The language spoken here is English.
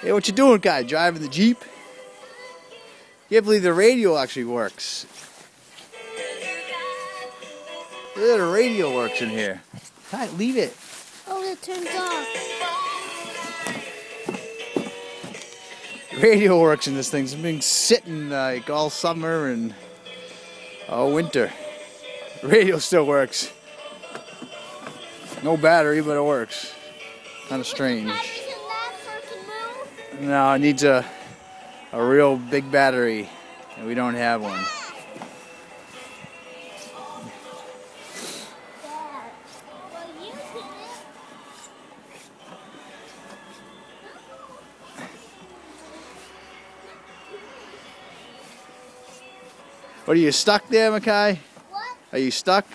Hey, what you doing, guy? Driving the Jeep? Can't believe the radio actually works. Look at the radio works in here. Kai, leave it. Oh, it turns off. The radio works in this thing. It's been sitting like all summer and all winter. The radio still works. No battery, but it works. Kind of strange. No, it needs a real big battery, and we don't have one. What, are you stuck there, Mackay? What? Are you stuck?